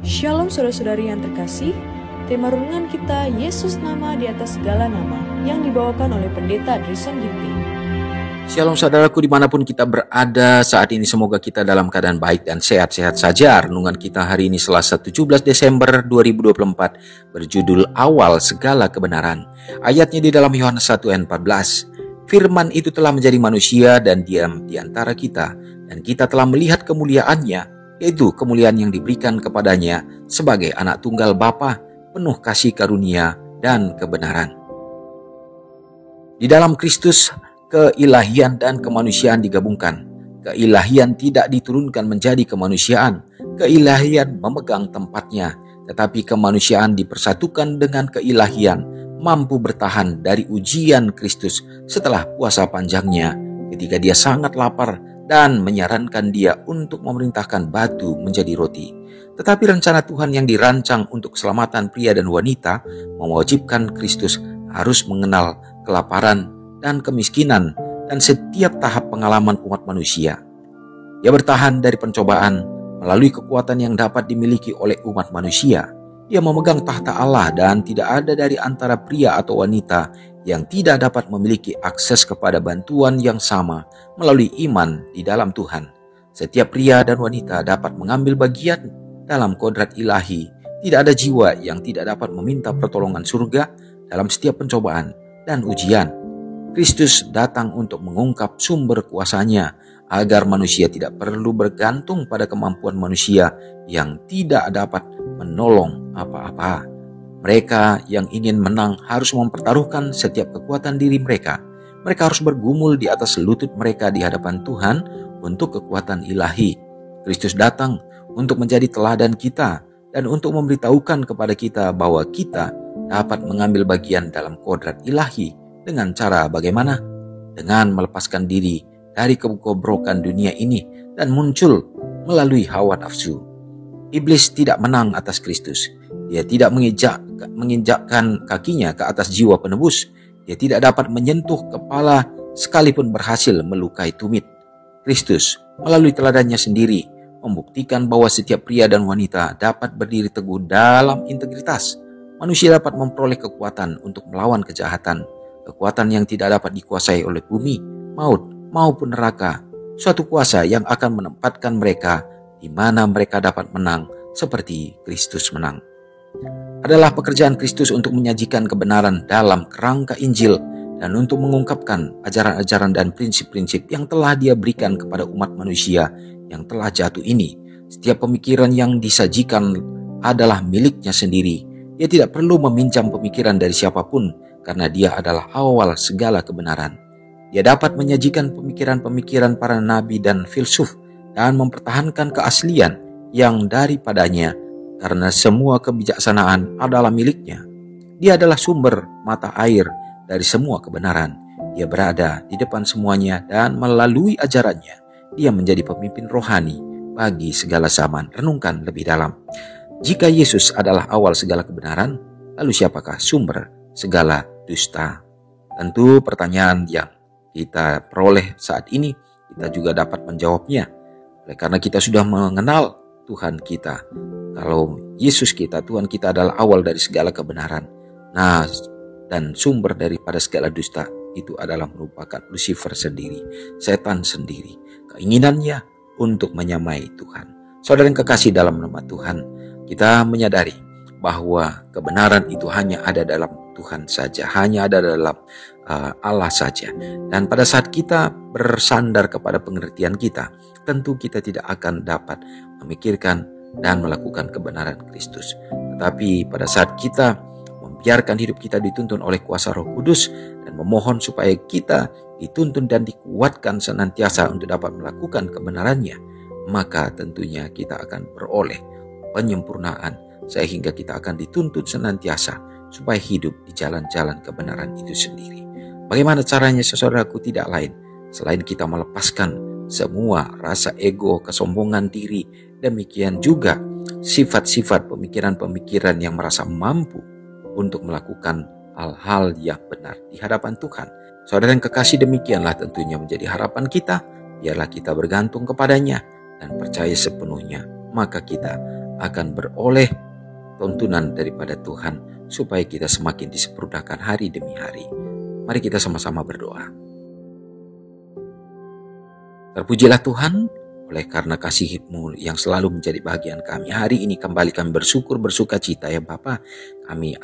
Shalom saudara-saudari yang terkasih, tema renungan kita Yesus nama di atas segala nama yang dibawakan oleh Pendeta Drison Ginting. Shalom saudaraku dimanapun kita berada saat ini, semoga kita dalam keadaan baik dan sehat-sehat saja. Renungan kita hari ini Selasa 17 Desember 2024 berjudul Awal Segala Kebenaran. Ayatnya di dalam Yohanes 1 ayat 14. Firman itu telah menjadi manusia dan diam di antara kita, dan kita telah melihat kemuliaannya, yaitu kemuliaan yang diberikan kepadanya sebagai anak tunggal Bapa, penuh kasih karunia dan kebenaran. Di dalam Kristus, keilahian dan kemanusiaan digabungkan. Keilahian tidak diturunkan menjadi kemanusiaan. Keilahian memegang tempatnya, tetapi kemanusiaan dipersatukan dengan keilahian, mampu bertahan dari ujian Kristus setelah puasa panjangnya, ketika dia sangat lapar dan menyarankan dia untuk memerintahkan batu menjadi roti. Tetapi rencana Tuhan yang dirancang untuk keselamatan pria dan wanita mewajibkan Kristus harus mengenal kelaparan dan kemiskinan dan setiap tahap pengalaman umat manusia. Dia bertahan dari pencobaan melalui kekuatan yang dapat dimiliki oleh umat manusia. Dia memegang tahta Allah dan tidak ada dari antara pria atau wanita yang tidak dapat memiliki akses kepada bantuan yang sama melalui iman di dalam Tuhan. Setiap pria dan wanita dapat mengambil bagian dalam kodrat ilahi. Tidak ada jiwa yang tidak dapat meminta pertolongan surga dalam setiap pencobaan dan ujian. Kristus datang untuk mengungkap sumber kuasanya agar manusia tidak perlu bergantung pada kemampuan manusia yang tidak dapat menolong apa-apa. Mereka yang ingin menang harus mempertaruhkan setiap kekuatan diri mereka. Mereka harus bergumul di atas lutut mereka di hadapan Tuhan untuk kekuatan ilahi. Kristus datang untuk menjadi teladan kita dan untuk memberitahukan kepada kita bahwa kita dapat mengambil bagian dalam kodrat ilahi dengan cara bagaimana? Dengan melepaskan diri dari kebobrokan dunia ini dan muncul melalui hawa nafsu. Iblis tidak menang atas Kristus. Dia tidak menginjakkan kakinya ke atas jiwa penebus. Dia tidak dapat menyentuh kepala sekalipun berhasil melukai tumit. Kristus melalui teladannya sendiri membuktikan bahwa setiap pria dan wanita dapat berdiri teguh dalam integritas. Manusia dapat memperoleh kekuatan untuk melawan kejahatan, kekuatan yang tidak dapat dikuasai oleh bumi, maut, maupun neraka. Suatu kuasa yang akan menempatkan mereka di mana mereka dapat menang seperti Kristus menang. Adalah pekerjaan Kristus untuk menyajikan kebenaran dalam kerangka Injil dan untuk mengungkapkan ajaran-ajaran dan prinsip-prinsip yang telah Dia berikan kepada umat manusia yang telah jatuh ini. Setiap pemikiran yang disajikan adalah miliknya sendiri. Dia tidak perlu meminjam pemikiran dari siapapun karena Dia adalah awal segala kebenaran. Dia dapat menyajikan pemikiran-pemikiran para nabi dan filsuf dan mempertahankan keaslian yang daripadanya, karena semua kebijaksanaan adalah miliknya. Dia adalah sumber mata air dari semua kebenaran. Dia berada di depan semuanya dan melalui ajarannya, Dia menjadi pemimpin rohani bagi segala zaman. Renungkan lebih dalam. Jika Yesus adalah awal segala kebenaran, lalu siapakah sumber segala dusta? Tentu pertanyaan yang kita peroleh saat ini, kita juga dapat menjawabnya. Oleh karena kita sudah mengenal Tuhan kita. Kalau Yesus kita, Tuhan kita adalah awal dari segala kebenaran. Nah, dan sumber daripada segala dusta itu adalah merupakan Lucifer sendiri, setan sendiri. Keinginannya untuk menyamai Tuhan. Saudara yang kekasih dalam nama Tuhan, kita menyadari bahwa kebenaran itu hanya ada dalam Tuhan saja, hanya ada dalam Allah saja. Dan pada saat kita bersandar kepada pengertian kita, tentu kita tidak akan dapat memikirkan dan melakukan kebenaran Kristus. Tetapi pada saat kita membiarkan hidup kita dituntun oleh kuasa Roh Kudus dan memohon supaya kita dituntun dan dikuatkan senantiasa untuk dapat melakukan kebenarannya, maka tentunya kita akan beroleh penyempurnaan sehingga kita akan dituntun senantiasa supaya hidup di jalan-jalan kebenaran itu sendiri. Bagaimana caranya, saudaraku? Tidak lain selain kita melepaskan semua rasa ego, kesombongan diri, demikian juga sifat-sifat pemikiran-pemikiran yang merasa mampu untuk melakukan hal-hal yang benar di hadapan Tuhan. Saudara yang kekasih, demikianlah tentunya menjadi harapan kita. Biarlah kita bergantung kepadanya dan percaya sepenuhnya, maka kita akan beroleh tuntunan daripada Tuhan, supaya kita semakin disempurnakan hari demi hari. Mari kita sama-sama berdoa. Terpujilah Tuhan, oleh karena kasih-Mu yang selalu menjadi bagian kami. Hari ini kembali kami bersuka cita ya Bapa. Kami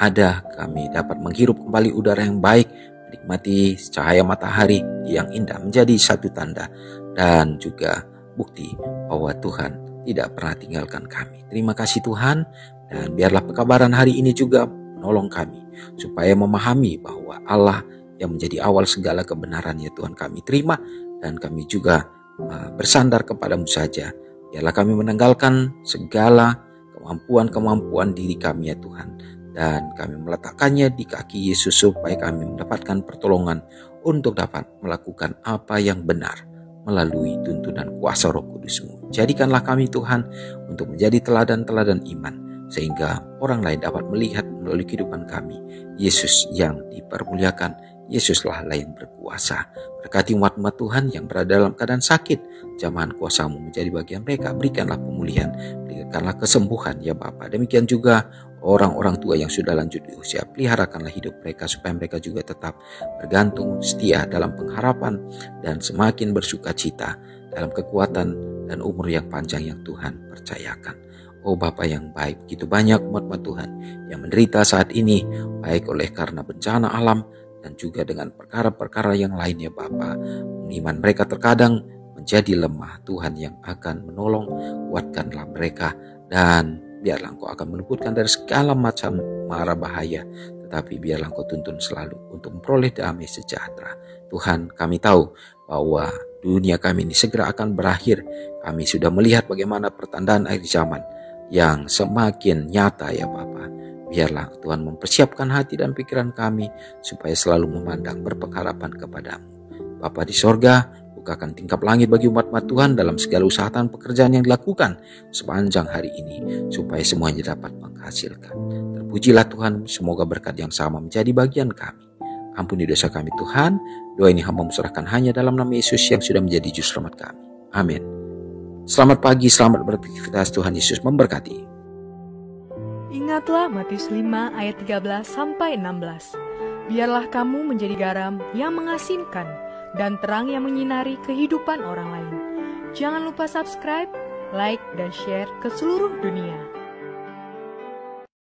dapat menghirup kembali udara yang baik, menikmati cahaya matahari yang indah, menjadi satu tanda dan juga bukti bahwa Tuhan tidak pernah tinggalkan kami. Terima kasih Tuhan, dan biarlah pekabaran hari ini juga menolong kami supaya memahami bahwa Allah yang menjadi awal segala kebenaran ya Tuhan kami terima, dan kami juga bersandar kepadamu saja. Biarlah kami menanggalkan segala kemampuan diri kami ya Tuhan, dan kami meletakkannya di kaki Yesus supaya kami mendapatkan pertolongan untuk dapat melakukan apa yang benar melalui tuntunan kuasa Roh Kudus-Mu. Jadikanlah kami Tuhan untuk menjadi teladan-teladan iman, sehingga orang lain dapat melihat melalui kehidupan kami Yesus yang dipermuliakan, Yesuslah yang berkuasa. Berkati umat-umat Tuhan yang berada dalam keadaan sakit, jamahan kuasa-Mu menjadi bagian mereka. Berikanlah pemulihan, berikanlah kesembuhan ya Bapa. Demikian juga orang-orang tua yang sudah lanjut di usia, peliharakanlah hidup mereka supaya mereka juga tetap bergantung setia dalam pengharapan dan semakin bersuka cita dalam kekuatan dan umur yang panjang yang Tuhan percayakan. Oh Bapa yang baik, begitu banyak umat-umat Tuhan yang menderita saat ini, baik oleh karena bencana alam dan juga dengan perkara-perkara yang lainnya Bapa. Iman mereka terkadang menjadi lemah. Tuhan yang akan menolong, kuatkanlah mereka, dan biarlah Engkau akan meluputkan dari segala macam mara bahaya, tetapi biarlah Engkau tuntun selalu untuk memperoleh damai sejahtera. Tuhan, kami tahu bahwa dunia kami ini segera akan berakhir. Kami sudah melihat bagaimana pertandaan akhir zaman yang semakin nyata ya Bapa. Biarlah Tuhan mempersiapkan hati dan pikiran kami supaya selalu memandang berpengharapan kepadamu. Bapa di sorga, bukakan tingkap langit bagi umat-umat Tuhan dalam segala usaha dan pekerjaan yang dilakukan sepanjang hari ini, supaya semuanya dapat menghasilkan. Terpujilah Tuhan, semoga berkat yang sama menjadi bagian kami. Ampuni dosa kami Tuhan, doa ini hamba serahkan hanya dalam nama Yesus yang sudah menjadi juru selamat kami. Amin. Selamat pagi, selamat beraktivitas, Tuhan Yesus memberkati. Ingatlah Matius 5 ayat 13-16. Biarlah kamu menjadi garam yang mengasinkan dan terang yang menyinari kehidupan orang lain. Jangan lupa subscribe, like, dan share ke seluruh dunia.